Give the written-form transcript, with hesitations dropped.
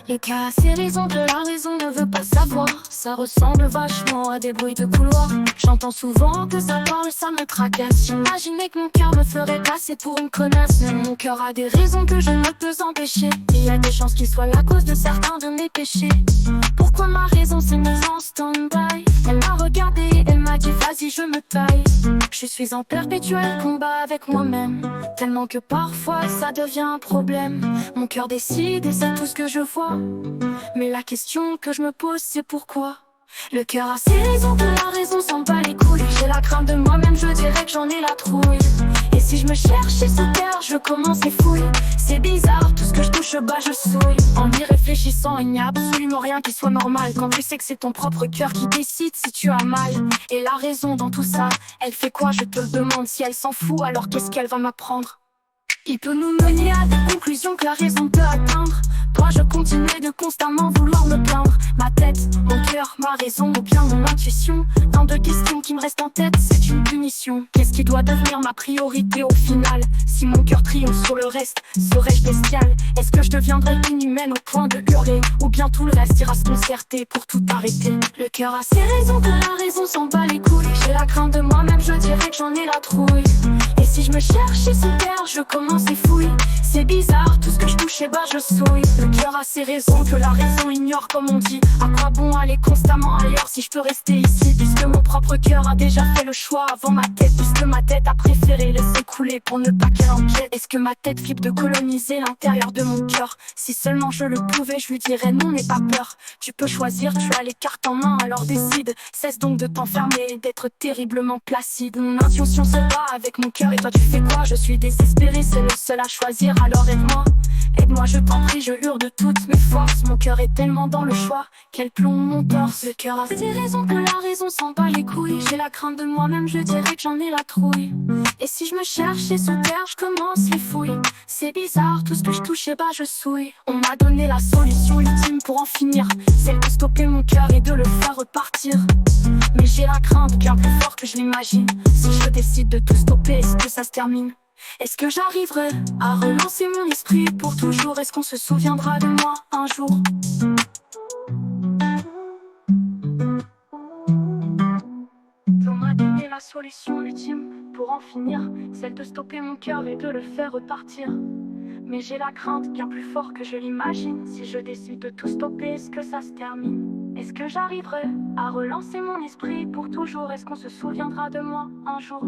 Les cas assez raison que la raison ne veut pas savoir. Ça ressemble vachement à des bruits de couloir. J'entends souvent que ça parle, ça me tracasse. J'imaginais que mon cœur me ferait passer pour une connasse. Mais mon cœur a des raisons que je ne peux empêcher. Il y a des chances qu'il soit la cause de certains de mes péchés. Pourquoi ma raison s'est mise en stand-by? Elle m'a regardé, elle m'a dit vas-y je me taille. Je suis en perpétuel combat avec moi-même, tellement que parfois ça devient un problème. Mon cœur décide et c'est tout ce que je vois. Mais la question que je me pose c'est pourquoi. Le cœur a ses raisons que la raison s'en bat les couilles. J'ai la crainte de moi-même, je dirais que j'en ai la trouille. Et si je me cherche et sous terre, je commence et fouille. C'est bizarre, tout ce que je touche bas je souille. En y réfléchissant, il n'y a absolument rien qui soit normal. Quand tu sais que c'est ton propre cœur qui décide si tu as mal. Et la raison dans tout ça, elle fait quoi je te le demande. Si elle s'en fout, alors qu'est-ce qu'elle va m'apprendre? Il peut nous mener à des conclusions que la raison peut atteindre. Toi je continue de constamment vouloir me plaindre. Ma tête, mon cœur, ma raison ou bien mon intuition. Tant de questions qui me restent en tête, c'est une punition. Qu'est-ce qui doit devenir ma priorité au final? Si mon cœur triomphe sur le reste, serais-je bestial? Est-ce que je deviendrai inhumaine au point de hurler? Ou bien tout le reste ira se concerter pour tout arrêter? Le cœur a ses raisons que la raison s'en bat les couilles. J'ai la crainte de moi-même, je dirais que j'en ai la trouille. Et si je me cherche et sous terre, je commence et fouille. C'est bizarre, tout ce que je touche et bas je souille. Le cœur a ses raisons que la raison ignore comme on dit. À quoi bon aller constamment ailleurs si je peux rester ici? Puisque mon propre cœur a déjà fait le choix avant ma tête. Puisque ma tête a préféré laisser couler pour ne pas qu'elle empiète. Est-ce que ma tête flippe de coloniser l'intérieur de mon cœur? Si seulement je le pouvais, je lui dirais non, n'aie pas peur. Tu peux choisir, tu as les cartes en main, alors décide. Cesse donc de t'enfermer et d'être terriblement placide. Mon intuition se bat avec mon cœur et toi tu fais quoi? Je suis désespéré, c'est le seul à choisir, alors aide-moi. Aide-moi, je t'en prie, je hurle de toutes mes forces. Mon cœur est tellement dans le choix qu'elle plombe mon torse. Le cœur a ses raisons que la raison s'en bat les couilles. J'ai la crainte de moi-même, je dirais que j'en ai la trouille. Et si je me cherche et sous terre, je commence les fouilles. C'est bizarre, tout ce que je touche et bas je souille. On m'a donné la solution ultime pour en finir, celle de stopper mon cœur et de le faire repartir. Mais j'ai la crainte bien plus fort que je l'imagine. Si je décide de tout stopper, est-ce que ça se termine? Est-ce que j'arriverai à relancer mon esprit pour toujours? Est-ce qu'on se souviendra de moi un jour? On m'a donné la solution ultime pour en finir, celle de stopper mon cœur et de le faire repartir. Mais j'ai la crainte bien plus fort que je l'imagine. Si je décide de tout stopper, est-ce que ça se termine? Est-ce que j'arriverai à relancer mon esprit pour toujours? Est-ce qu'on se souviendra de moi un jour?